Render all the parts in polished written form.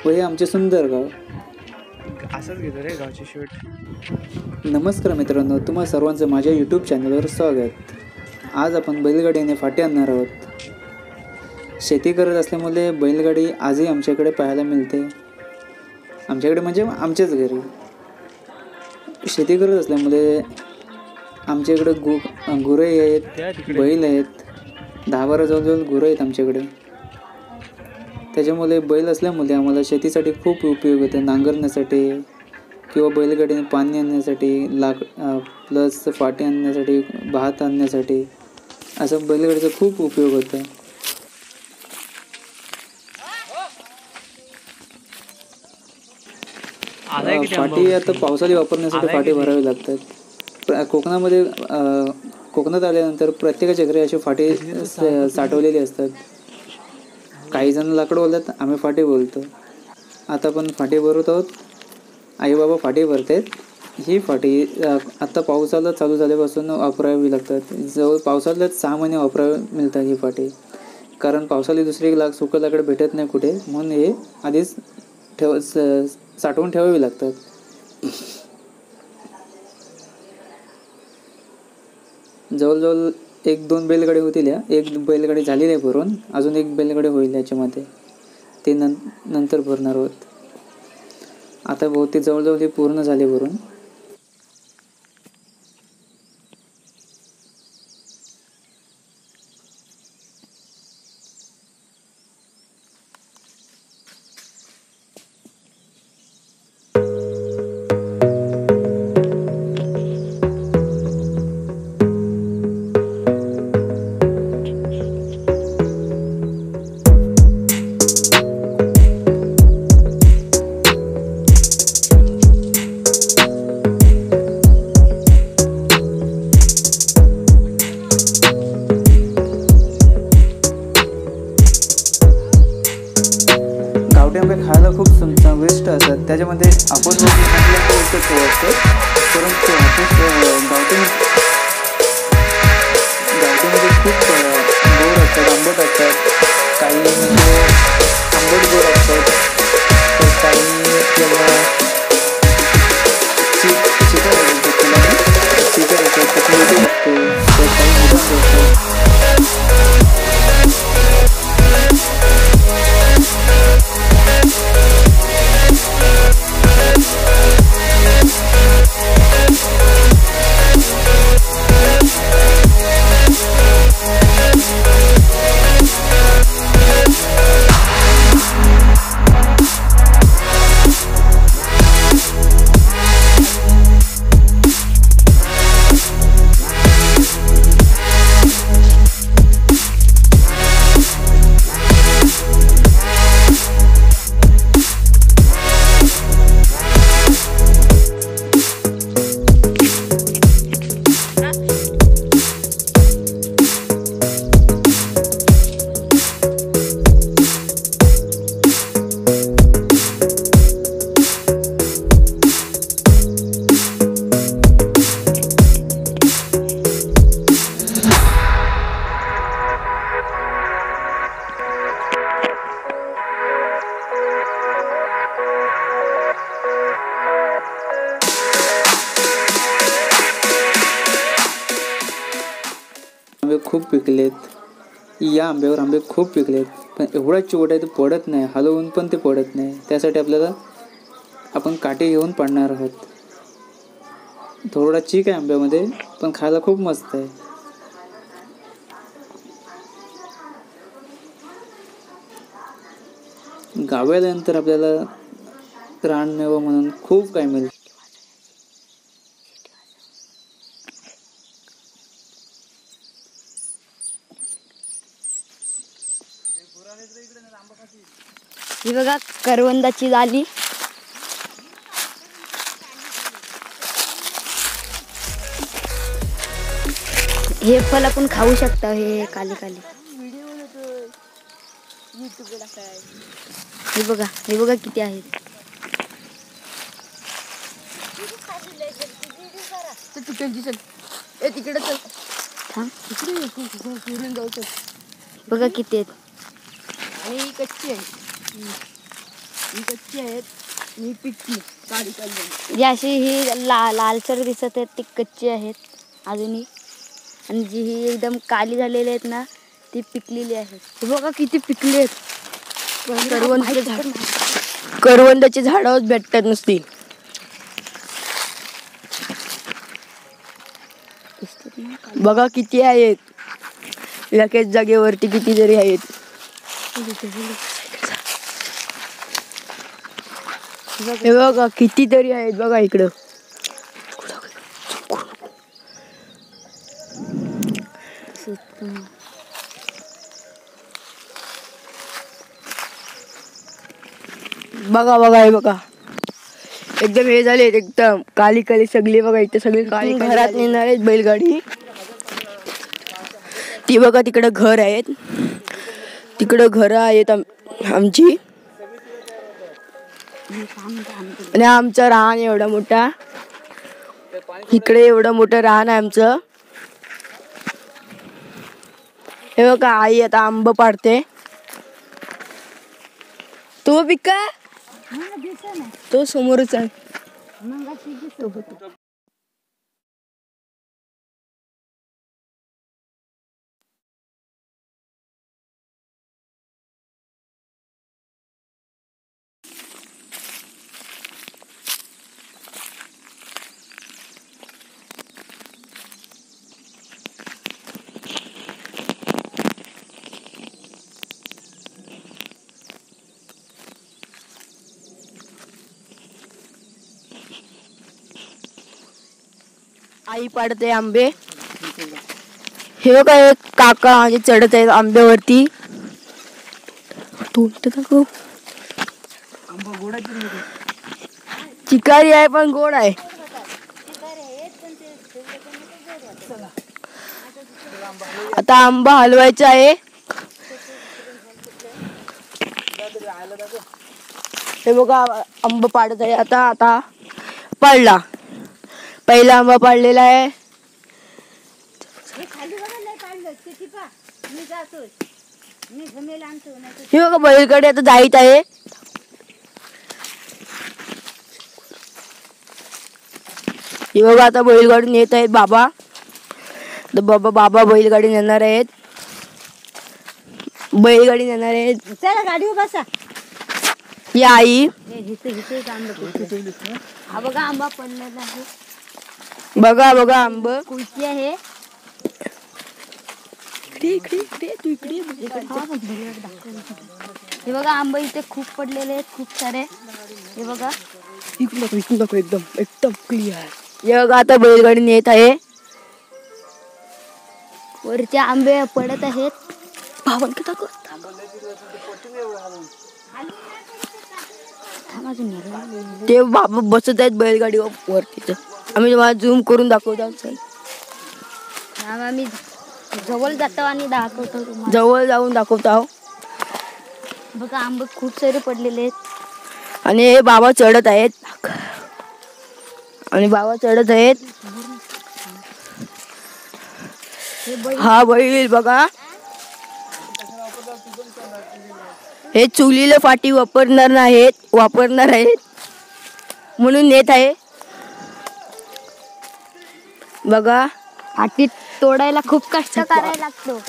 व हे आमचे सुंदर गाव. असंच घेतो रे गावची शूट. नमस्कार मित्रांनो, तुम्हा सर्वांचं माझ्या यूट्यूब चॅनलवर स्वागत. आज आपण बैलगाडीने फाटी आणणार आहोत. शेती करत असल्यामुळे बैलगाडी आजही आमच्याकडे पाहायला मिळते. आमच्याकडे म्हणजे आमच्याच घरी शेती करत असल्यामुळे आमच्याकडे गुरे आहेत, बैल आहेत, 10-12 जवळजवळ गुरं आहेत आमच्याकडे. त्याच्यामुळे बैल असल्यामुळे आम्हाला शेतीसाठी खूप उपयोग होतो. नांगरण्यासाठी किंवा बैलगाडीने पाणी आणण्यासाठी, प्लस फाटी आणण्यासाठी, भात आणण्यासाठी असं बैलगाडीचा खूप उपयोग होतो. फाटी आता पावसाळी वापरण्यासाठी फाटी भरावी लागतात. कोकणात आल्यानंतर प्रत्येकाच्या घरी अशी फाटी साठवलेली असतात. काही जण लाकड बोलतात, आम्ही फाटी बोलतो. आता आपण फाटी भरत आहोत. आई बाबा फाटी भरतात. ही फाटी आता पावसाला चालू झाल्यापासून वापरावी लागतात. जवळ पावसाळ्यात 6 महिने वापरावी मिळतात ही फाटी. कारण पावसाळी दुसरी सुकं लाकड भेटत नाही कुठे, म्हणून हे आधीच साठवून ठेवावी लागतात. जवळजवळ 1-2 बैलगाडी होतील. एक बैलगाडी झालेली आहे भरून, अजून एक बैलगाडी होईल याच्यामध्ये. ते नंतर भरणार आहोत. आता बहुतेक जवळजवळ ते पूर्ण झाले भरून. गावठी आंबे खायला खूप चविष्ट असतात. त्याच्यामध्ये हापूस असतो, परंतु गावठीमध्ये खूप गोड असतात, आंबट असतात. काही म्हणजे आंबट गोड असतात, तर काही चिकट असतात, त्याच्यामध्ये असतो, तर काही असतात. आंबे खूप पिकलेत. या आंब्यावर आंबे खूप पिकलेत, पण एवढा चिवट आहे, तो पडत नाही. हलवून पण ते पडत नाही. त्यासाठी आपण काठी घेऊन पाडणार आहोत. थोडा चीक आहे आंब्यामध्ये, पण खायला खूप मस्त आहे. गावी आल्यानंतर आपल्याला रानमेवा म्हणून खूप काही मिळतं. ही बघा करवंदाची जाली. हे फल आपण खाऊ शकता. हे काली काली हे बघा किती आहेत. तिकडे चल. बघा किती आहेत. आणि कच्ची आहे. जी अशी ही लालसर दिसत आहेत ती कच्ची आहेत अजूनही, आणि जी ही एकदम काली झालेली आहेत ना ती पिकलेली आहेत. हे बघा किती पिकली आहेत. करवंदाची झाडावर भेटतात नुसती. बघा किती आहेत एकाच जागेवरती, किती तरी आहेत. हे बघा किती तरी आहेत बघा इकडं. बघा बघा हे बघा एकदम हे झाले एकदम काली काली सगळी. बघा इथे सगळी काली घरात नेणार आहेत बैलगाडी. ती बघा तिकडं घर आहेत, तिकडं घरं आहेत आमची, आणि आमचं रान एवढा मोठा, इकडे एवढं मोठं रान आहे आमचं. हे बघा आई आता आंब पाडते. तो पिका तो समोरच आहे. आई पाडते आंबे. हे बघा एक काका म्हणजे चढत आहेत आंब्यावरती. चिकारी आहे पण गोड आहे. आता आंबा हलवायचा आहे. हे बघा आंबा पाडत आहे आता. आता पाडला, पहिला आंबा पाडलेला आहे. हे बघा बैलगाडी आता जाईत आहे. हे बघा आता बैलगाडी नेत आहेत बाबा. बाबा बैलगाडी नेणार आहेत. बैलगाडी नेणार आहेत. चला गाडीवर बसा. ही आई. हा बघा आंबा पडलेला आहे. बघा बघा आंब कुलची आहे. हे बघा आंबा इथे खूप पडलेले आहेत, खूप सारे. हे बघा एकदम एकदम क्लिअर. हे बघा आता बैलगाडी नेत आहे. वरचे आंबे पडत आहेत. ते बाबा बसत आहेत बैलगाडी वरती. आम्ही तुम्हाला झूम करून दाखवतो. आम्ही जवळ जातो आणि दाखवतो तुम्हाला. जवळ जाऊन दाखवतो. बघा आंबे खूप सारे पडलेले आहेत. आणि हे बाबा चढत आहेत. हा बैल बघा. हे चुलीला फाटी वापरणार आहेत म्हणून नेत आहे. बघा फाटी तोडायला खूप कष्ट करायला लागतो.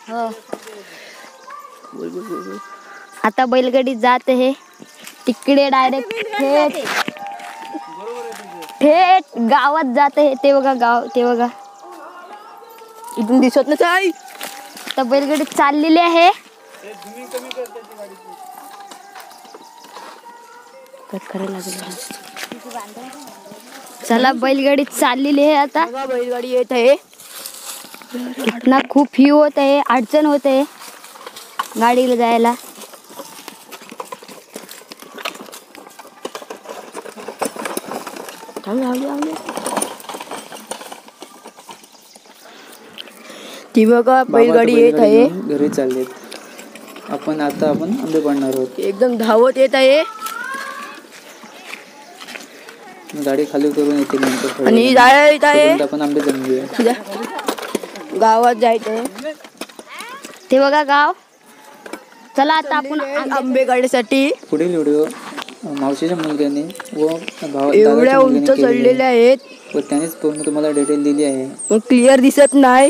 हो. आता बैलगाडी जात आहे तिकडे डायरेक्ट थेट गावात जात आहे. ते बघा गाव, ते बघा इथून दिसत नाही. आता बैलगाडी चाललेली आहे. चला बैलगाडी चाललेली आहे. आता बैलगाडी येत आहे. इतना खूप ही होत आहे, अडचण होत आहे गाडीला जायला. ती बघा बैलगाडी येत आहे. घरी चाललेत. आपण आंबे पाडणार आहोत. एकदम धावत येत आहे. गाडी खाली करून येते नंतर थोड्या आणि वेळाने. जायला येत आहे तोपर्यंत आपण आंबे जाऊन घेऊया. गावात जायचं ते बघा गाव. चला आता आपण आंबे काढण्यासाठी. पुढील व्हिडिओ मावशीच्या मुलग्याने व एवढ्या उंच चढलेले आहेत व त्यानेच पूर्ण तुम्हाला डिटेल दिली आहे. पण क्लिअर दिसत नाही.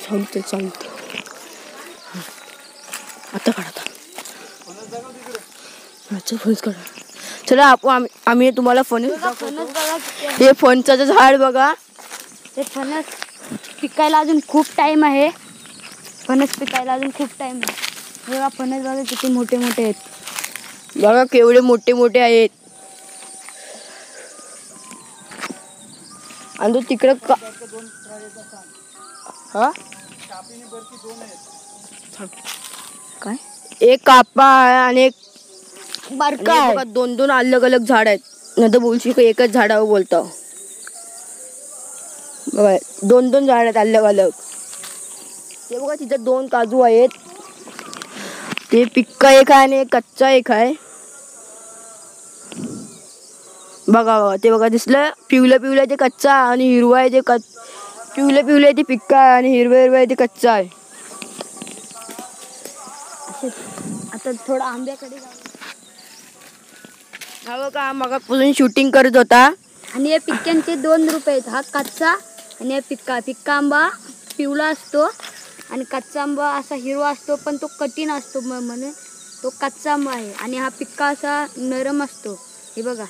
चालतं आता काढा. अच्छा फणस काढा. चला आपण आम्ही तुम्हाला फणस फणस बघा किती आहे. हे फणसाचं झाड बघा. ते फणस पिकायला अजून खूप टाइम आहे. फणस पिकायला अजून खूप टाइम आहे. हे बघा फणस बघा किती मोठे मोठे आहेत. बघा केवढे मोठे मोठे आहेत. आणि तो तिकडं हा काय एक कापा आहे आणि एक बारका आणि आहे. बघा दोन दोन अलग अलग झाड आहेत. नाही तर बोलशी का एकच झाडावर बोलतो. बघा दोन दोन झाड आहेत अलग अलग. ते बघा तिथं 2 काजू आहेत. ते पिक्का एक आहे आणि एक कच्चा एक आहे. बघा बघा ते बघा दिसलं पिवलं पिवलं ते कच्चा आणि हिरवा आहे ते पिवलं पिवलं आहे ते पिक्का आहे आणि हिरवं हिरवं आहे ते कच्चा आहे. आता थोडं आंब्याकडे जाऊ. हा बघा मगापासून शूटिंग करत होता. आणि या पिक्क्यांचे 2 रुपये आहेत. हा कच्चा आणि हा पिक्का आंबा पिवळा असतो आणि कच्चा आंबा असा हिरवा असतो पण तो कठीण असतो म्हणून तो कच्चा आंबा आहे. आणि हा पिक्का असा नरम असतो. हे बघा.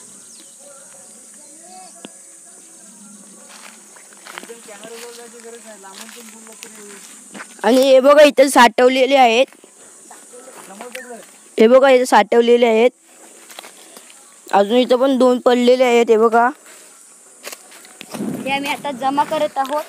आणि हे बघा इथे साठवलेले आहेत. हे बघा इथे साठवलेले आहेत. अजून इथं पण 2 पडलेले आहेत. हे बघा हे आम्ही आता जमा करत आहोत.